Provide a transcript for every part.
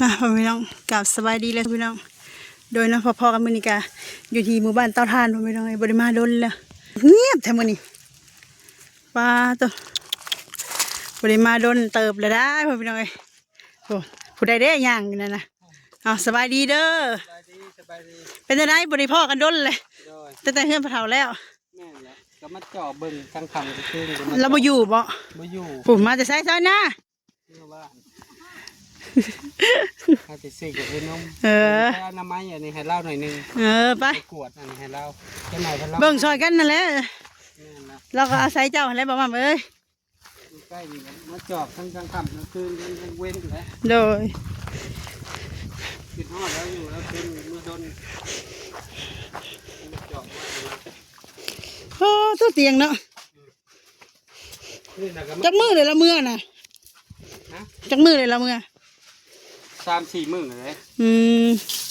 นะพ่อพี่น้องกับสบายดีเลยพี่น้องโดยนะพ่อกับมือนิกาอยู่ที่หมู่บ้านเต้าทานพ่อพี่น้องไอ้บริมาดนแล้วเงียบแท้มือนี่ป้าตัวบริมาดนเติบเลยได้พ่อพี่น้องไอ้โอ้ผู้ใดได้ย่างอยู่นั่นนะเอาสบายดีเด้อสบายดีเป็นจะได้บริพ่อกันดนเลยแต่เฮือนพะเฒ่าแล้วแม่นแล้วก็มาจ่อเบิ่งกลางค่ำกลางคืนเราบ่อยู่บ่อยู่ปู่มาจะใส่ซอยหน้าเมื่อบ้านอาจจะซื้อกับนมน้ำไม้อันนี้ให้เล่าหน่อยนึงไปกวดอันนี้ให้เล่าแค่ไหนเพิ่นเล่าเบิ่งซอยกันนั่นแหละเราก็อาศัยเจ้าอะไรบ่มาเอ้ยใกล้นี่มาจอบทั้งกลางค่ำกลางคืนยังเว้นอยู่แล้วโดยคิดฮอดแล้วอยู่แล้วเป็นมือดนจอบโอ้ตัวเตียงเนาะจักมือเลยละเมื่อน่ะจักมือเลยละเมื่อ3-4 มื้อเลย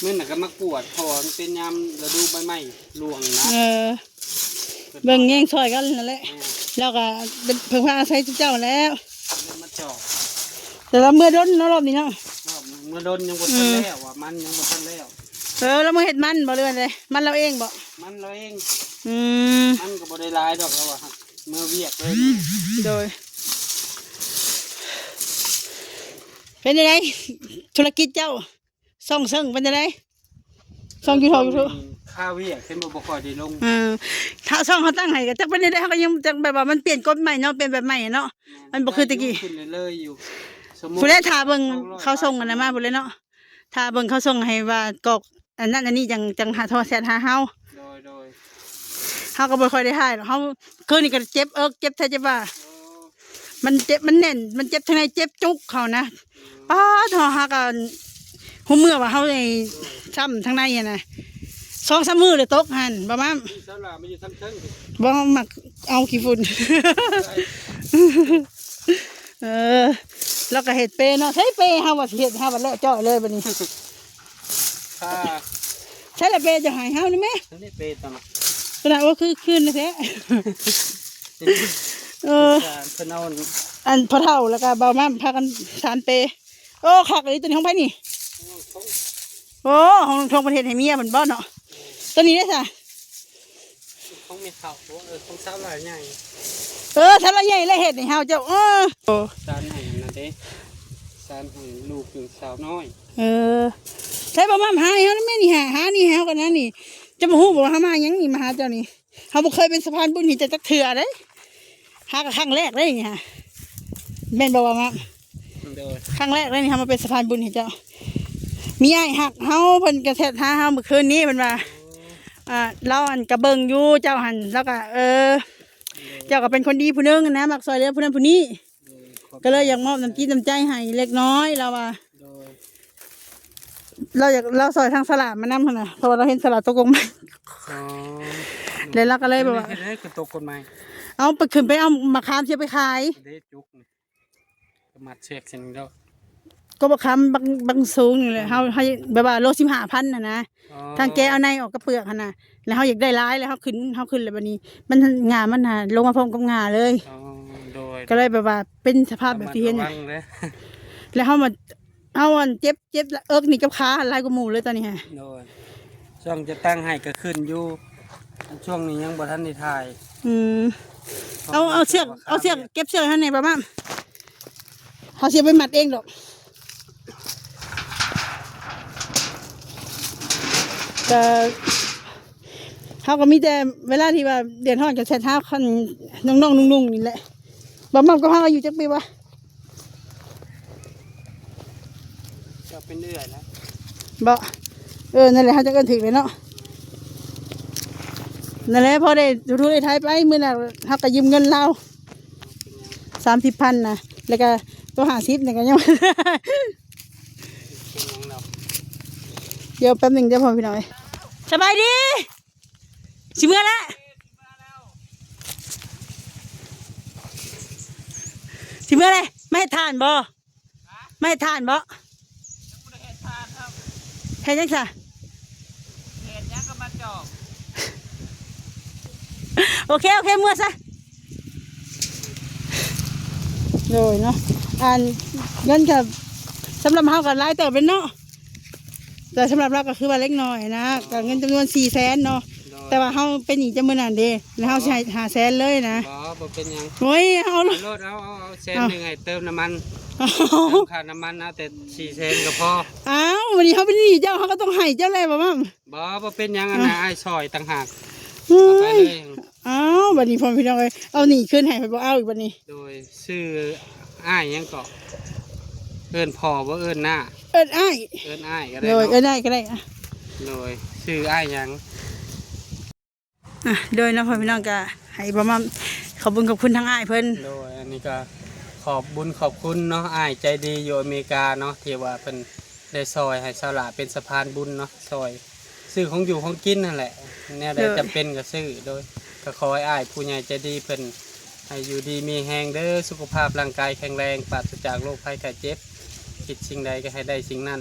มื้อน่ะก็มากวดพอมันเป็นยามฤดูใบไม้ร่วงนะเบิ่งแย่งซอยกันนั่นแหละแล้วก็เพิ่งพาอาศัยเจ้าแล้วมาจอบแต่ละเมื่อดนรอบนี้เนาะเมื่อดนยังบ่ทันแล้วว่ามันยังบ่ทันแล้วแล้วมื่อเห็ดมันบ่เรือนเลยมันเราเองบ่มันเราเองมันก็บ่ได้หลายดอกแล้วว่าเมื่อเวียกเลยโดยเป็นยังไงธุรกิจเจ้าซ่องซึ่งเป็นยังไงซ่องยูทูบข้าวเวียกเป็นบ่ค่อยได้ลงถ้าซ่องเขาตั้งให้ก็จักเป็นได้เขาก็ยังจักแบบว่ามันเปลี่ยนกฎใหม่เนาะเป็นแบบใหม่เนาะมันบ่คือตะกี้ขึ้นเลยอยู่ผู้ใดถ้าเบิ่งเขาส่งกันนะมาผู้ใดเนาะถ้าเบิ่งเขาส่งให้ว่ากอกอันนั้นอันนี้จังหาโทรศัพท์หาเฮาเขาก็บ่ค่อยได้ให้เขาคืนนี้ก็เจ็บเจ็บแท้เจ็บว่ามันเจ็บมันแน่นมันเจ็บทางในเจ็บจุกเขานะป้าทอหากันหัวเมื่อว่าเขาในช้ำทางในน่ะ2-3 มื้อเลยตกหันประมาณบ่มักเอาขี้ฝุ่นแล้วก็เห็ดเปเนาะใช้เปเฮาว่าเห็ดเฮาว่าแล้วจ่อยเลยบัดนี้ใช้ละเปจะหายเฮานี่แม่นี่เปตอนน่ะขนาดว่าคือคืนแท้เพิ่นเอาอันพอเฒ่าแล้วก็เบาม่พากันสานเปโอ้คักอันนี้ตัวนี้ของไผนี่โอ้ของทงประเทศให้เมียมันบ่เนาะตัวนี้ได้ซะของมีข้าวของสาวหลายใหญ่ถ้าเราใหญ่เลยเห็ดนี่เฮาเจ้าสารให้นั่นเด้สารให้ลูกถึงสาวน้อยใช้ประมาณหาเฮาแม่นี่หานี่เฮากันนะนี่จะมาฮู้บ่ว่าหามาหยังนี่มาหาเจ้านี่เฮาบ่เคยเป็นสะพานบุญนี่จักเทื่อเด้หากับครั้งแรกเลยนี่ฮะแม่นบ่ว่ามาครั้งแรกเลยนี่เฮามาเป็นสะพานบุญให้เจ้ามีอ้ายฮักเฮาเพิ่นก็แท้หาเฮาเมื่อคืนนี้เพิ่นว่าเราอันกระเบิงอยู่เจ้าหันแล้วก็เจ้าก็เป็นคนดีผู้นึงนะมักซอยเหลือผู้นั้นผู้นี้ก็เลยอยากมอบน้ำจิตน้ำใจให้เล็กน้อยเราว่าเราซอยทางสลัดมานำขนาดเพราะว่าเราเห็นสลัดตกลงมาเลยเราก็เลยแบบว่าตกลงมาเอาไปขึ้นไปเอามะขามเชียไปขายจุกมัดเช็คสิ่งเดียวก็มะขามบางสูงนี่เลยเขาแบบว่าโล15,000นะทางแกเอาในออกกระเปลือกขนาดแล้วเขาอยากได้ร้ายแล้วเขาขึ้นเลยแบบนี้มันงามันลงมาพร้อมกับงาเลยก็เลยแบบว่าเป็นสภาพแบบที่เห็นแล้วเขามาเอาเจ็บนี่กับขาลายกระหมูเลยตอนนี้ฮะช่วงจะตั้งให้ก็ขึ้นอยู่ช่วงนี้ยังบ่ทันได้ถ่ายเอาเชือกเก็บเชือกให้ในประมาณเขาเสียไปมัดเองดอกแต่เขาก็มีแต่เวลาที่ว่าเดือนห้องจะใช้เท้าคันน้องๆนุ่งๆนี่แหละบ่มั่งก็ห้าอยู่จักปีวะจะเป็นเรื่อยแล้วบ่นั่นแหละเขาจะกันถึงเลยเนาะนั่นแหละพอได้ทุได้ท้ายไปมื้อน่ะเขาก็ยืมเงินเรา30,000นะแล้วก็ตัว50เนี่ยก็ยังเดี๋ยวแป๊บนึงจะพอพี่น้อยสบายดีสิเมื่อแล้วสิเมื่อไรไม่ให้ทานบ่ไม่ให้ทานบ่เห็นยังไงเห็นยังก็มาจอบโอเคเมื่อซะโดยเนาะเงินกับ สำหรับเฮาก็หลายเติบเป็นเนาะแต่สำหรับเราก็คือว่าเล็กน้อยนะก็เงินจำนวน400,000เนาะแต่ว่าเฮาเป็นหนี้จำนวนนั้นเด้แล้วเฮาสิให้500,000เลยนะบ่เป็นหยังโอ้ยเอา รถเอาแสนหนึ่งให้เติมน้ำมันเติมค่าน้ำมันนะแต่400,000ก็พออ้าววันนี้เฮาเป็นหนี้เจ้าเฮาก็ต้องให้เจ้าแล้วบ่มั่มบ่เป็นหยังอันน่ะอ้ายซอยต่างหากเอาไปเลยอ้าวบัดนี้พ่อพี่น้องเอ้ยเอาหนี้คืนให้ไปบ่เอาอีกบัดนี้โดยชื่ออ้ายยังก็เอิ้นพ่อบ่เอิ้นหน้าเอิ้นอ้ายก็ได้โดยเอิ้นอ้ายก็ได้โดยชื่ออ้ายยังโดยน้องพ่อพี่น้องก็ให้บ่มั่มขอบคุณทั้งอ้ายเพิ่นโดยอันนี้ก็ขอบคุณเนาะอ้ายใจดีอยู่อเมริกาเนาะที่ว่าเป็นได้ซอยให้สาวหลาเป็นสะพานบุญเนาะซอยซื้อของอยู่ของกินนั่นแหละเนี่ยได้จำเป็นก็ซื้อโดยก็ขอให้อ้ายผู้ใหญ่ใจดีเพิ่นให้อยู่ดีมีแฮงเด้อสุขภาพร่างกายแข็งแรงปราศจากโรคภัยไข้เจ็บคิดสิ่งใดก็ให้ได้สิ่งนั้น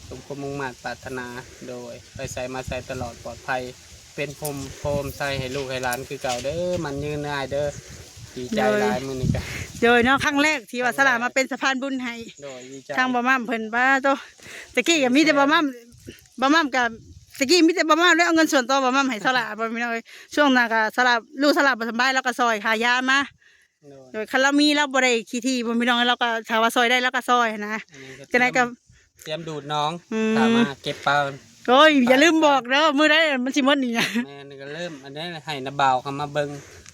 สมความมุ่งมั่นปรารถนาโดยไปใส่มาใส่ตลอดปลอดภัยเป็นพรมใส่ให้ลูกให้หลานคือเก่าเด้อมันยืนได้เด้อดีใจหลายมื้อนี้ก็โดยเนาะครั้งแรกที่ว่าสลามาเป็นสะพานบุญให้ทางบ่มั่มเพิ่นป้าโตตะกี้ก็มีแต่บ่มั่มกับตะกี้มีแต่บ่มั่มแล้วเอาเงินส่วนตัวบ่มั่มให้สลาบ่มีน้อยช่วงนั้นก็สลาลูกสลาบ่สบายแล้วก็ซอยค่ายามาโดยคันเรามีเราบ่ได้ขี้ที่บ่มีน้องเราก็ถ้าว่าซอยได้แล้วก็ซอยนะจังได๋ก็เตรียมดูดน้องถามมาเก็บเปล่าโอ้ยอย่าลืมบอกเด้อมื้อใดมันสิหมดนี่นะแม่นี่ก็เริ่มอันนี้ให้นาบ่าวเข้ามาเบิ่ง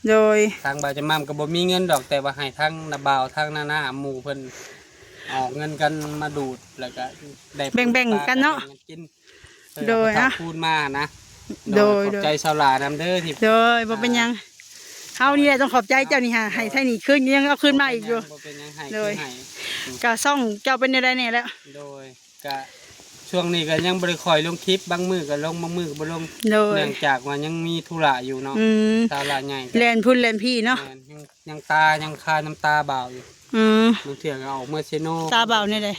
โดยทางบ่าวจะมั่มก็บ่มีเงินดอกแต่ว่าให้ทั้งนาบ่าวทั้งนาหมู่เพิ่นออกเงินกันมาดูดแล้วก็ได้แบ่งกันเนาะโดยพูดมานะโดยขอบใจชาวลานำเด้อที่โดยบ่เป็นหยังเฮานี่แหละต้องขอบใจเจ้านี่ฮะให้ไทนี่คืนยังเอาคืนมาอีกอยู่โดยก็ซ่องเจ้าเป็นได้แน่แล้วโดยก็ช่วงนี้ก็ยังบ่ได้คอยลงคลิปบางมื้อก็ลงบางมื้อก็บ่ลงเนื่องจากว่ายังมีธุระอยู่เนาะตาละใหญ่แล่นพุ่นแล่นพี่เนาะยังคาน้ำตาบ่าวอยู่บางเทื่อก็ออกเมื่อเซโนตาบ่าวนี่เลย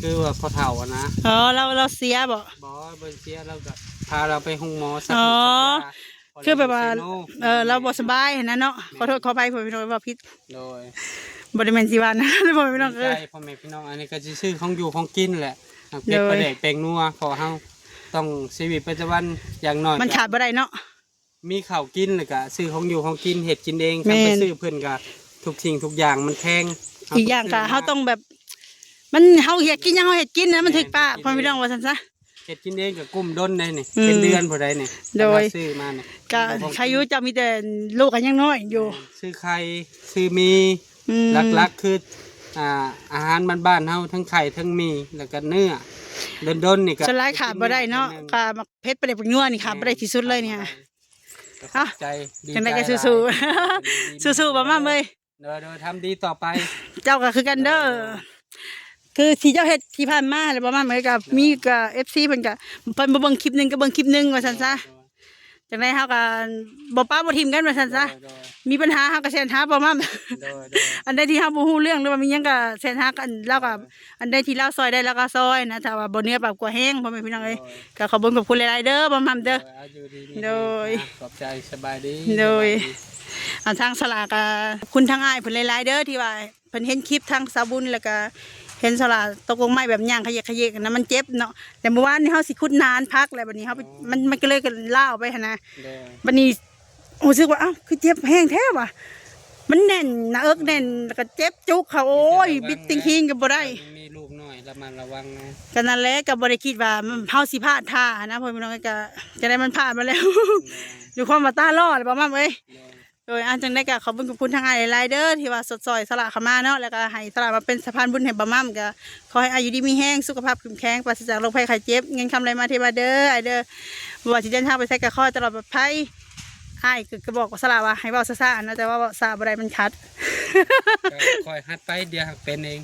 คือว่าพอเฒ่าอ่ะนะอ๋อเราเสียบ่เสียเราก็พาเราไปห้องหมอสักคือแบบว่าเราบ่สบายนะเนาะขอโทษขออภัยพ่อพี่น้องว่าผิดโดยบ่ได้แม่นสิว่านะพ่อพี่น้องพ่อแม่พี่น้องอันนี้ก็สิซื้อของอยู่ของกินแหละเป็ดปลาแดกแป้งนัวขอเฮาต้องชีวิตประจำวันอย่างน้อยมันขาดบ่ได้เนาะมีข้าวกินแล้วก็ซื้อของอยู่ของกินเฮ็ดกินเองคันไปซื้อเพิ่นก็ทุกสิ่งทุกอย่างมันแพงอีกอย่างก็เฮาต้องแบบมันเฮาเฮ็ดกินยังเฮาเฮ็ดกินนะมันถึกปากพ่อพี่น้องว่าซั่นซะเฮ็ดกินเองก็กุ้มด้นได้นี่เป็นเดือนผู้ใดนี่โดยซื้อมานี่ก็ใช้อยู่จะมีแต่ลูกก็ยังน้อยอยู่ซื้อไข่ซื้อมีหลักๆคืออาหารบ้านๆเฮาทั้งไข่ทั้งมีแล้วก็เนื้อด้นๆนี่ก็สลายขาดบ่ได้เนาะขาดเพชรปลาแดกนัวนี่ขาดบ่ได้ที่สุดเลยเนี่ยใจดีจังได๋ก็สู้ๆบ่มาเอ้ยเด้อทำดีต่อไปเจ้าก็คือกันเด้อคือที่เจ้าเฮ็ดที่ผ่านมาแล้วบ่มาเหมือนกับมีกับ FC เพิ่นก็เพิ่นบ่เบิ่งคลิปนึงก็เบิ่งคลิปนึงว่าซั่นซะจังได๋เฮาก็บ่ป้าบ่ทิ่มกันว่าซั่นซะมีปัญหาเฮาก็แซ่นหาบ่มาอันใดที่เฮาบ่ฮู้เรื่องหรือว่ามีหยังก็แซ่นหากันแล้วก็อันใดที่เราซอยได้แล้วก็ซอยนะถ้าว่าบ่เหนือปรับกว่าแฮงพ่อแม่พี่น้องเอ้ยก็ขอบคุณหลายๆเด้อบ่มาเด้อโดยขอบใจสบายดีโดยทางสลาก็คุณทางอ้ายเพิ่นหลายๆเด้อที่ว่าเพิ่นเห็นคลิปทางสาวบุญแล้วก็เห็นสลาตกลงไม้แบบย่างขยะนะมันเจ็บเนาะแต่เมื่อวานนี้เฮาสิขุดนานพักแล้วบัดนี้เฮามันก็เลยกันล่าวไปหั่นนะบัดนี้รู้สึกว่าอ้าวคือเจ็บแห้งแท้ว่ะมันแน่นหน้าอกแน่นแล้วก็เจ็บจุกเขาโอ้ยบิดติงคิงก็บ่ได้มีลูกน้อยระวังนะก็นั่นแหละก็บ่ได้คิดว่าเฮาสิพลาดท่านะพ่อพี่น้องก็จะได้มันผ่านมาแล้วอยู่ความว่าตาลอดบ่มาเอ้ยโดยจังได้ก็ขอบคุณทางหลายๆเด้อที่ว่าสดซอยสละเข้ามาเนาะแล้วก็ให้สละมาเป็นสะพานบุญให้บ่มั่มก็ขอให้อายุดีมีแห้งสุขภาพเข้มแข็งปราศจากโรคภัยไข้เจ็บเงินคำไรมาเทมาเด้อไอเด้อว่าสิเดินทางไปใช้ก็ขอตลอดปลอดภัยอ้ายก็บอกสละว่าให้เว้าซ่าๆนะแต่ว่าซาบ่ได้มันคัดค่อยฮัดไปเดี๋ยวเป็นเอง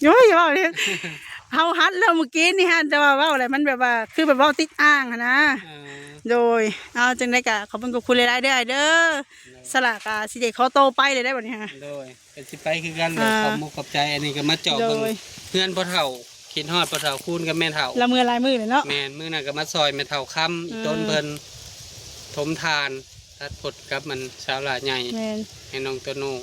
โย้ยเว้าเด้เฮาฮัดแล้วเมื่อกี้นี่ฮะแต่ว่าเว้าอะไรมันแบบว่าคือแบบเว้าติดอ่างนะโดยจังได้ก็ขอบคุณหลายๆเด้อไอเด้อสละกะสิเด็กเขาโตไปเลยได้แบบนี้ฮะโดยเป็นสิไปคือกันเลยขอบใจอันนี้ก็มาเจาะเพื่อนพ่อเฒ่าคิดฮอดพ่อเฒ่าคูณกับแม่เฒ่าละมือลายมือเลยเนาะแม่มือน่ะก็มาซอยแม่เฒ่าค้ำต้นเพิ่นถมทานทัดผดกับมันสาวหลาใหญ่ให้น้องตัวโน่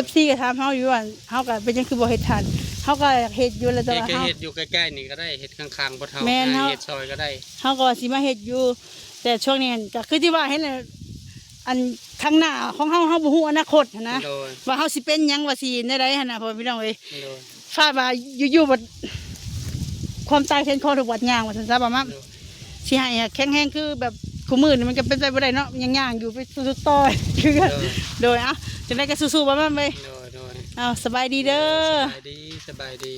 FC ก็ถามเฮาอยู่ว่าเฮาก็เป็นจังคือบ่เฮ็ดทานเฮ เขาก็อยากเฮ็ดอยู่แล้วแต่ว่า เฮ็ด เขา เฮ็ดอยู่ใกล้ๆนี่ก็ได้เฮ็ดข้างๆบ่เท่า แม่นเฮา เฮ็ดซอยก็ได้ เขาก็ว่าสิมาเฮ็ดอยู่ แต่ช่วงนี้ก็คือที่ว่าเห็นน่ะอันข้างหน้าของเฮาบ่ฮู้อนาคตหั้นนะ โดย ว่าเฮาสิเป็นหยังว่าสิได้ใดหั่นน่ะพ่อพี่น้องเอ้ย โดย คาดว่าอยู่ๆบัดความตายเห็นคอถูกบัดย่างว่าซั่นซะประมาณ โดย สิให้แข็งแรงคือแบบคู่มือนี่มันก็เป็นไปบ่ได้เนาะยังย่างอยู่ไปสุดๆต่อยคือกันโดยจังได๋ก็สู้ๆประมาณไป โดย สบายดีเด้อ สบายดี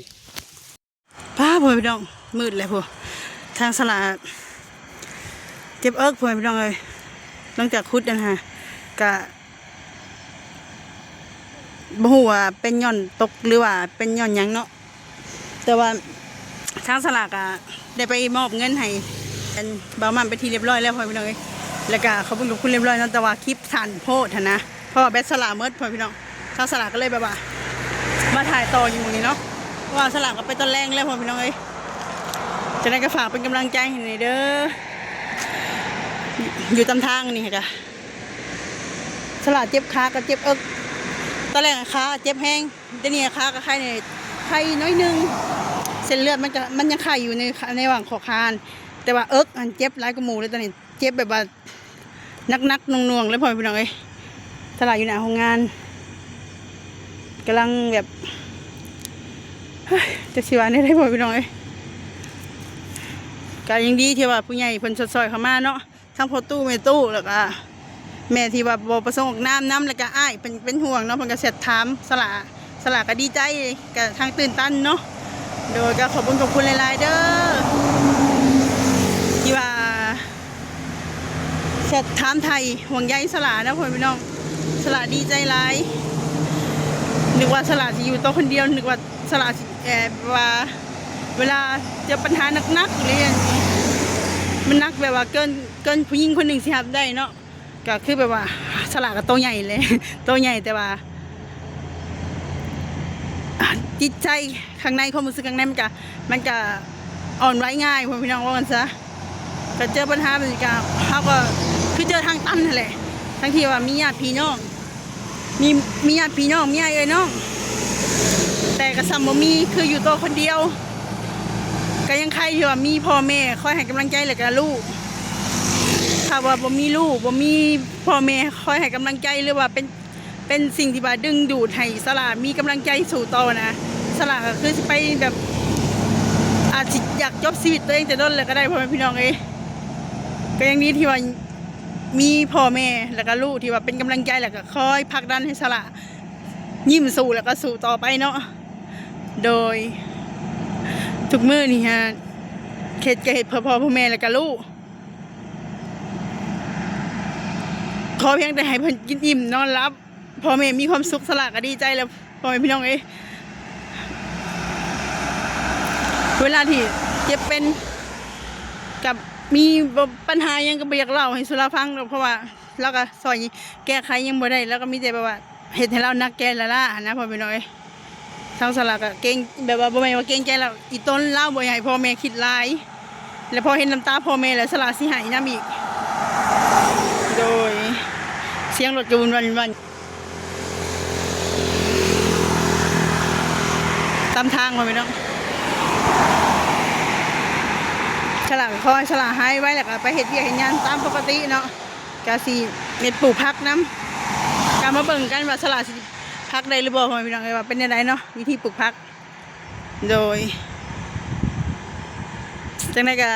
ป้าพ่อพี่น้องมืดเลยพ่อทางสลาเจ็บเอิกพ่อพี่น้องเลยหลังจากคุดนั่นฮะกะบ่ฮู้ว่าเป็นย่อนตกหรือว่าเป็นย่อนหยังเนาะแต่ว่าทางสลากอะได้ไปมอบเงินให้อันบ่าวมันไปทีเรียบร้อยแล้วพ่อพี่น้องเอ้ยแล้วก็เขาเพิ่งลงคุณเรียบร้อยเนาะแต่ว่าคลิปทันโพดหั้นนะเพราะว่าแบตสลากหมดพ่อพี่น้องทางสลากก็เลยแบบว่ามาถ่ายต่ออยู่ตรงนี้เนาะเพราะว่าสลากก็ไปต้นแรงแล้วพ่อพี่น้องเอ้ยจะได้ก็ฝากเป็นกำลังใจให้หน่อยเด้ออยู่ตามทางนี่ค่ะสลากเจ็บขาก็เจ็บเอิกตอนแรกขาเจ็บแห้งแต่นี่ขาก็ไข้เนี่ยไข้น้อยนึงเส้นเลือดมันยังไข้อยู่ในระหว่างคอคานแต่ว่าเอิกอันเจ็บหลายกว่าหมู่เลยตอนนี้เจ็บแบบว่านักๆน่วงๆเลยพ่อพี่น้องเอ้ยสลากอยู่หน้าโรงงานกำลังแบบจะสิว่าได้พ่อพี่น้องเอ้ยก็ยังดีที่ว่าผู้ใหญ่เพิ่นซอยเข้ามาเนาะทั้งพ่อตู้แม่ตู้แล้วก็แม่ที่ว่าบ่ประสงค์ออกน้ำแล้วก็อ้ายเป็นห่วงเนาะเพิ่นก็เสร็จถามสละก็ดีใจก็ทางตื่นตันเนาะโดยก็ขอบคุณหลายๆเด้อที่ว่าเสร็จถามไทยห่วงใยสละนะพ่อพี่น้องสละดีใจหลายนึกว่าสละสิอยู่ตัวคนเดียวนึกว่าสละสิว่าเวลาเจอปัญหาหนักๆหรืออย่างนี้มันนักแบบว่าเกินผู้หญิงคนหนึ่งสิครับได้เนาะก็คือแบบว่าสลากกับตัวใหญ่เลย ตัวใหญ่แต่ว่าจิตใจข้างในความรู้สึกข้างในมันก็อ่อนไหวง่ายพี่น้องว่ากันซะก็เจอปัญหาแบบนี้ก็เขาก็คือเจอทางตันนั่นแหละทั้งที่ว่ามีญาติพี่น้องมีญาติพี่น้องมีญาติเอ้ยน้องแต่กระซำบ่มีคืออยู่ตัวคนเดียวก็ยังใครอยู่ว่ามีพ่อแม่คอยให้กำลังใจเลยกับลูกถ้าว่าบ่มีลูกบ่มีพ่อแม่คอยให้กำลังใจหรือว่าเป็นสิ่งที่ว่าดึงดูดให้สลามีกำลังใจสู่ต่อนะสลาก็คือสิไปแบบอาจจะอยากจบชีวิตตัวเองแต่ต้นเลยก็ได้พ่อแม่พี่น้องเอ้ยก็ยังดีที่ว่ามีพ่อแม่แล้วก็ลูกที่ว่าเป็นกำลังใจแล้วก็คอยผลักดันให้สลายิ้มสู่แล้วก็สู่ต่อไปเนาะโดยทุกมื้อนี่ฮะเข็ดก็เห็ดพ่อแม่แล้วก็ลูกขอเพียงแต่ให้เพิ่นกินอิ่มนอนรับพ่อแม่มีความสุขสละก็ดีใจแล้วพ่อแม่พี่น้องเอ้ยเวลาที่เจ็บเป็นกับมีปัญหายังก็บ่อยากเล่าให้สุราฟังเพราะว่าเราก็ซอยแก้ไขยังบ่ได้แล้วก็มีแต่แบบว่าเฮ็ดให้เรานักแก้ละล่ะนะพ่อแม่พี่น้องเอ้ยทางสลากก็เก่งแบบว่าบ่แม่นว่าเก่งใจเราอีต้นเล่าบ่ให้พ่อแม่คิดร้ายแล้วพอเห็นน้ำตาพ่อแม่แล้วสลากสิหายน้ำอีกโดยเสียงรถกระวนวันตามทางพ่อแม่น้องสลากคอยสลากหายไว้แล้วก็ไปเฮ็ดเวียกเฮ็ดงานตามปกติเนาะก็สิเม็ดปลูกผักน้ำการมาเบิ่งกันว่าสลากสิพักได้หรือเปล่าพี่น้องว่าเป็นยังไงเนาะวิธีปลูกพักโดยจังได้ก็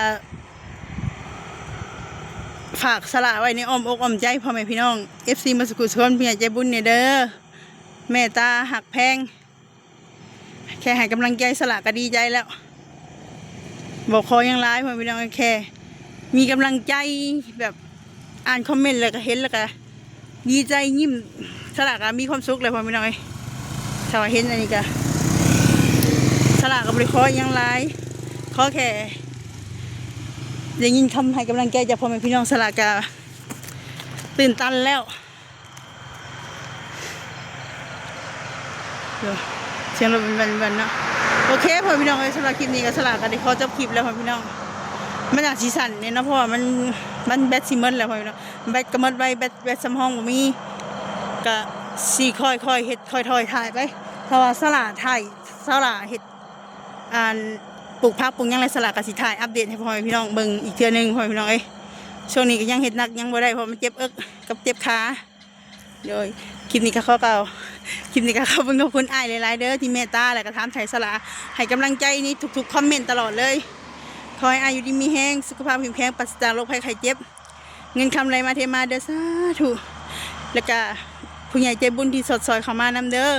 ฝากสละไว้ในอ้อมอกอ้อมใจพ่อแม่พี่น้อง FC มาสกุลชนพี่ใหญ่ใจบุญเนี่ยเด้อแม่ตาหักแพงแค่ให้กำลังใจสละก็ดีใจแล้วบอกคอยังร้ายพ่อแม่พี่น้องแค่มีกำลังใจแบบอ่านคอมเมนต์แล้วก็เห็นแล้วก็ดีใจยิ้มสลากมีความสุขเลยพ่อพี่น้องถ้าว่าเห็นอันนี้ก็สลากกับบริคอยังไรขอแค่ได้ยินคำให้กำลังใจจากพ่อแม่พี่น้องสลากกาตื่นตันแล้วเสียงรถเป็นเนาะโอเคพ่อพี่น้องสำหรับคลิปนี้ก็สลากกันได้ขอจบคลิปแล้วพ่อพี่น้องมันอยากสีสันเนี่ยนะเพราะว่ามันแบตซิมเมอร์แล้วพ่อพี่น้องแบตกระมดไว้แบตสำห้องบ่มีก็สี่ค่อยเฮ็ดค่อยถ่ายไปเพราะว่าสลาถ่าย เช้าล่ะเฮ็ดปลูกผักปลูกหยังไรสละกสิถ่ายอัปเดตให้พ่อแม่พี่น้องเบิ่งอีกเทื่อนึงพ่อแม่พี่น้องเอ้ยช่วงนี้ก็ยังเฮ็ดหนักยังบ่ได้เพราะมันเจ็บกับเจ็บขาโดยคลิปนี้ก็ขอเก่าคลิปนี้ก็ขอบคุณอ้ายหลายๆเด้อที่เมตตาและก็ถามไถ่สละให้กำลังใจนี่ทุกๆคอมเมนต์ตลอดเลยขอให้อายุดีมีแห้งสุขภาพแข็งแรงปราศจากโรคภัยไข้เจ็บเงินคำไรมาเทมาเด้อสาธุแล้วก็ผู้ใหญ่ใจบุญที่สดซอยเข้ามานำเด้อ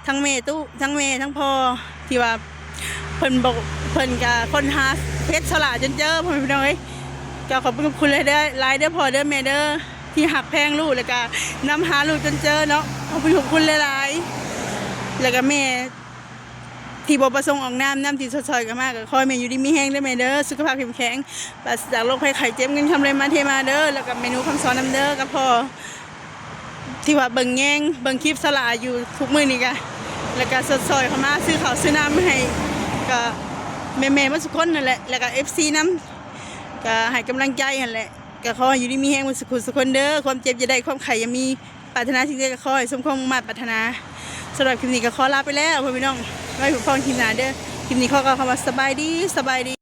ทั้งแม่ตู้ทั้งแม่ทั้งพ่อที่ว่าเพิ่นบอกเพิ่นก็คนหาเพชรสละจนเจอพ่อแม่พี่น้องเอ้ยก็ขอบคุณเลยเด้อหลายเด้อพ่อเด้อแม่เด้อที่หักแพงลูกแล้วก็นำหาลูกจนเจอเนาะขอบคุณหลายๆแล้วก็แม่ที่บ่ประสงค์ออกน้ำที่สดซอยกันมากก็ขอให้แม่อยู่ดีมีแห้งเด้อแม่เด้อสุขภาพแข็งแรงปราศจากโรคภัยไข้เจ็บเงินคำไรมาเทมาเด้อแล้วก็เมนูคำสอนนำเด้อกับพ่อที่ว่าเบิ่งแยงเบิ่งคลิปสละอยู่ทุกมื้อนี่ก็แล้วก็สดซอยเข้ามาซื้อข้าวซื้อน้ำให้ก็แม่ๆมาทุกคนนั่นแหละแล้วก็ FC นำก็ให้กำลังใจนั่นแหละก็ขอให้อยู่ดีมีแห้งสุขคนเด้อความเจ็บจะได้ความไข้ยังมีปรารถนาสิ่งใดก็ขอให้สมความมุ่งมั่นปรารถนาสำหรับคลิปนี้ก็ขอลาไปแล้วพ่อพี่น้องไว้ผมฟังคลิปหน้าเด้อคลิปนี้ขอกล่าวคำว่าสบายดี